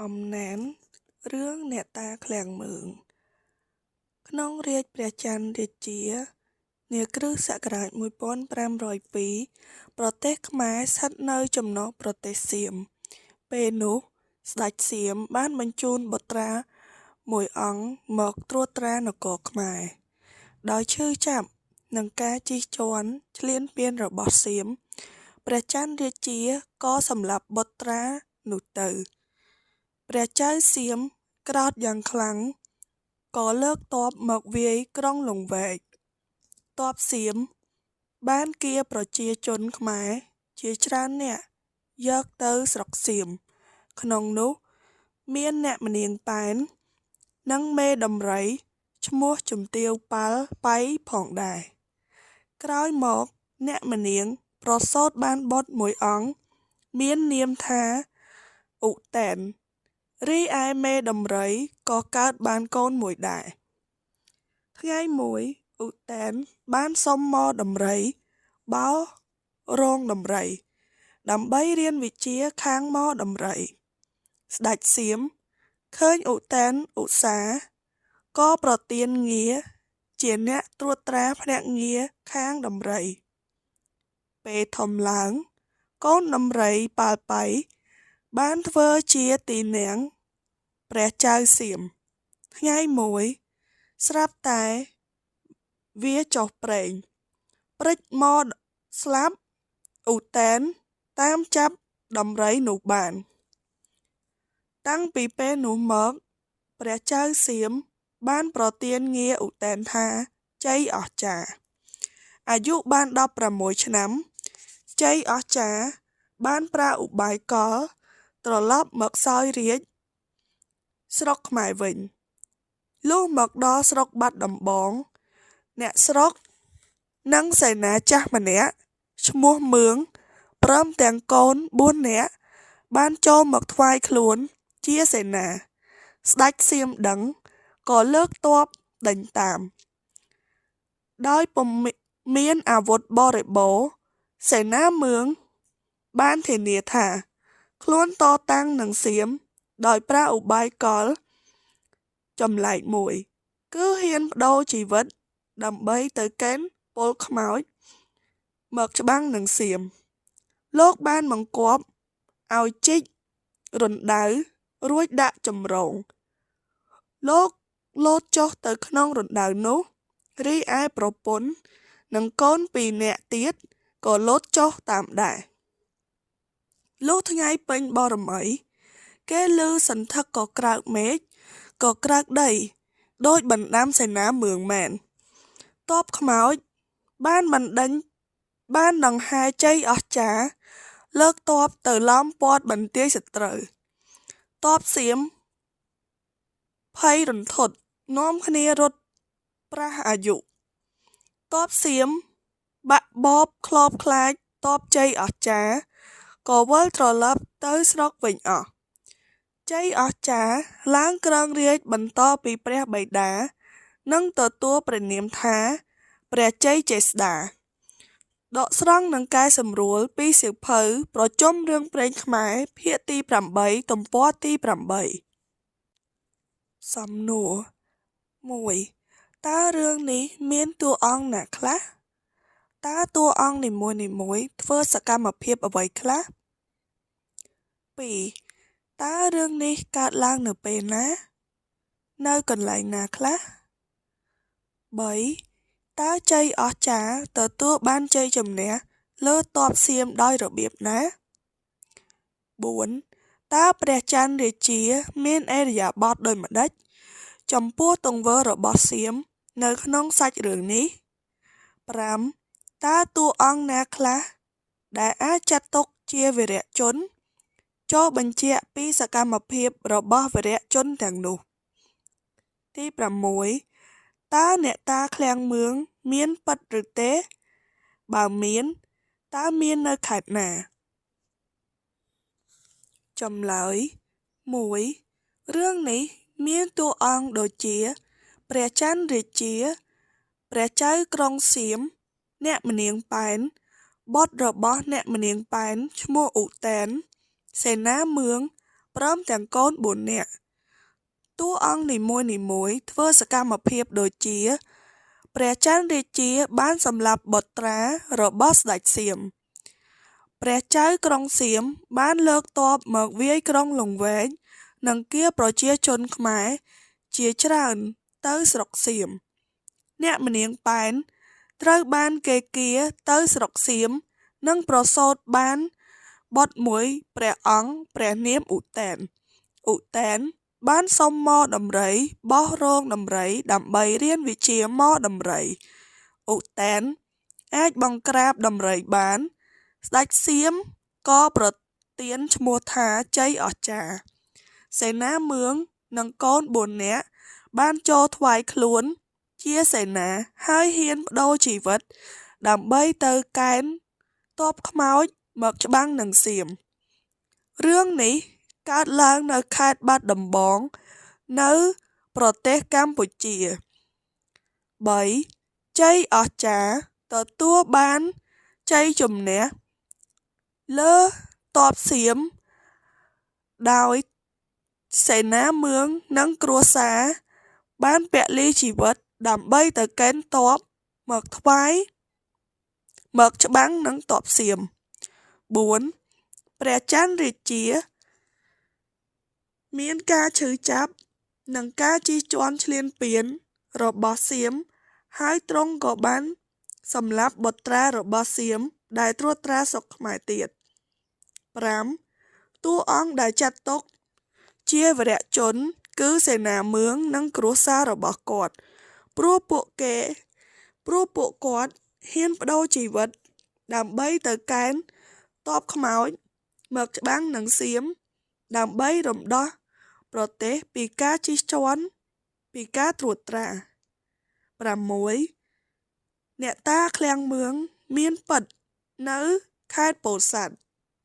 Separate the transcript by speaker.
Speaker 1: អំណានរឿងអ្នកតាឃ្លាំងមឿងក្នុងរាជ្យព្រះច័ន្ទរាជានាគ្រិស្តសករាជ1502ប្រទេសខ្មែរស្ថិតនៅចំណុះប្រទេសសៀមពេលនោះស្ដេចសៀមបានបញ្ជូនបុត្រាមួយអង្គមកត្រួតត្រានគរខ្មែរដោយឈឺចាប់នឹងការជិះជាន់ឈ្លានពានរបស់សៀមព្រះច័ន្ទរាជាក៏សម្លាប់បុត្រានោះទៅព្រះចៅសៀមក្រោធយ៉ាងខ្លាំងក៏លើកទ័ពមកវាយក្រុងលង្វែកទ័ពសៀមបានគៀប្រជាជនខ្មែរជាច្រើននាក់យកទៅស្រុកសៀមក្នុងនោះមានអ្នកម្នាងប៉ែននិងមេដំរីឈ្មោះជំទាវប៉ាល់ប៉ៃផងដែរក្រោយមកអ្នកម្នាងប្រសូតបានបុត្រមួយអង្គមាននាមថាឧទែនរីឯមេដំរីក៏កើតបានកូនមួយដែរថ្ងៃមួយឧទែនបានសុំមកដំរីបោរោងដំរីដើម្បីរៀនវិជ្ជាខាងមកដំរីស្ដេចសៀមឃើញឧទែនឧស្សាហ៍ក៏ប្រទានងារជាអ្នកត្រួតត្រាភ្នាក់ងារខាងដំរីពេលធំឡើងកូនដំរីប៉ាល់ប៉ៃបានធ្វើជាទីនាងព្រះចៅសៀមថ្ងៃមួយស្រាប់តែវាចុះប្រេងព្រិចមកស្លាប់ឧទែនតាមចាប់ដំរីនោះបានតាំងពីពេលនោះមកព្រះចៅសៀមបានប្រទានងារឧទែនថាជ័យអស្ចារ្យអាយុបាន16ឆ្នាំជ័យអស្ចារ្យបានប្រើឧបាយកលត្រឡប់មកសោយរាជ្យស្រុកខ្មែរវិញលុះមកដល់ស្រុកបាត់ដំបងអ្នកស្រុកនិងសេនាចាស់ម្នាក់ឈ្មោះមឿងព្រមទាំងកូន4នាក់បានចូលមកថ្វាយខ្លួនជាសេនាស្ដេចសៀមដឹងក៏លើកទ័ពដេញតាមដោយពុំមានអាវុធបរិបូរណ៍សេនាមឿងបានធានាថាខ្លួនតតាំងនឹងសៀមដោយប្រើឧបាយកលចម្លែកមួយគឺហ៊ានប្តូរជីវិតដើម្បីទៅកេណ្ឌពលខ្មោចមកច្បាំងនឹងសៀមលោកបានបង្គាប់ឲ្យជីករណ្ដៅរួចដាក់ចម្រងលោកលោតចុះទៅក្នុងរណ្ដៅនោះរីឯប្រពន្ធនិងកូន2នាក់ទៀតក៏លោតចុះតាមដែរលុះថ្ងៃពេញបរមីគេឮសន្ធឹកក៏ក្រើកមេឃក៏ក្រើកដីដោយបណ្ដាំសេនាមឿងមែនទ័ពខ្មោចបានបណ្ដេញបានដង្ហែជ័យអស្ចារ្យលើកទ័ពទៅឡោមព័ទ្ធបន្ទាយសត្រូវទ័ពសៀមភ័យរន្ធត់នាំគ្នារត់ប្រះអាយុទ័ពសៀមបាក់បបខ្លោបខ្លាចទ័ពជ័យអស្ចារ្យក៏វិលត្រឡប់ទៅស្រុកវិញអស់ជ័យអស្ចារ្យឡើងគ្រងរាជ្យបន្តពីព្រះបិតានិងទទួលព្រះនាមថាព្រះជ័យចេស្តាដកស្រង់នឹងកែសម្រួលពីសៀវភៅប្រជុំរឿងព្រេងខ្មែរភាគទី8ទំព័រទី8សំណួរ1តើរឿងនេះមានតួអង្គណាខ្លះតើតួអង្គនីមួយៗធ្វើសកម្មភាពអ្វីខ្លះ2តើរឿងនេះកើតឡើងនៅពេលណានៅកន្លែងណាខ្លះ3តើជ័យអស្ចារ្យទទួលបានជ័យជំនះលើទ័ពសៀមដោយរបៀបណា4តើព្រះច័ន្ទរាជាមានឥរិយាបថដូចម្តេចចំពោះទង្វើរបស់សៀមនៅក្នុងសាច់រឿងនេះ5តើតួអង្គណាខ្លះដែលអាចចាត់ទុកជាវីរជនចូលបញ្ជាក់ពីសកម្មភាពរបស់វីរជនទាំងនោះទី6តើអ្នកតាឃ្លាំងមឿងមានពិតឬទេបើមានតើមាននៅខេត្តណាចម្លើយ1រឿងនេះមានតួអង្គដូចជាព្រះច័ន្ទរាជាព្រះចៅក្រុងសៀមអ្នកម្នាងប៉ែនបុត្ររបស់អ្នកម្នាងប៉ែនឈ្មោះឧទែនសេនាមឿង ព្រមទាំងកូន4នាក់តួអង្គនីមួយៗធ្វើសកម្មភាពដូចជាព្រះច័ន្ទរាជាបានសម្លាប់បុត្រារបស់ស្ដេចសៀមព្រះចៅក្រុងសៀមបានលើកទ័ពមកវាយក្រុងលង្វែកនិងគៀប្រជាជនខ្មែរជាច្រើនទៅស្រុកសៀមអ្នកម្នាងប៉ែនត្រូវបានគេគៀទៅស្រុកសៀមនិងប្រសូតបានបុត្រមួយព្រះអង្គព្រះនាមឧទែនបានសុំមកដំរីបោះរោងដំរីដើម្បីរៀនវិជ្ជាមកដំរីឧទែនអាចបង្ក្រាបដំរីបានស្ដេចសៀមក៏ប្រទានឈ្មោះថាជ័យអស្ចារ្យសេនាមឿងនិងកូន4នាក់បានចូលថ្វាយខ្លួនជាសេនាហើយហ៊ានប្តូរជីវិតដើម្បីទៅកេណ្ឌទ័ពខ្មោចមកច្បាំងនឹងសៀមរឿងនេះកើតឡើងនៅខេត្តបាត់ដំបងនៅប្រទេសកម្ពុជា3ជ័យអស្ចារ្យទទួលបានជ័យជំនះលើទ័ពសៀមដោយសេនាមឿងនិងគ្រួសារបានពលីជីវិតដើម្បីទៅកេណ្ឌទ័ពមកច្បាំងនឹងទ័ពសៀម4ព្រះច័ន្ទរាជាមានការឈឺចាប់និងការជិះជាន់ឈ្លានពានរបស់សៀមហើយទ្រង់ក៏បានសម្លាប់បុត្រារបស់សៀមដែលត្រួតត្រាស្រុកខ្មែរទៀត5តួអង្គដែលចាត់ទុកជាវីរជនគឺសេនាមឿងនិងគ្រួសាររបស់គាត់ព្រោះពួកគាត់ហ៊ានប្តូរជីវិតដើម្បីទៅកេណ្ឌទ័ពខ្មោចមកច្បាំងនឹងសៀមដើម្បីរំដោះប្រទេសពីការជិះជាន់ពីការត្រួតត្រា6អ្នកតាឃ្លាំងមឿងមានពិតនៅខេត្តពោធិ៍សាត់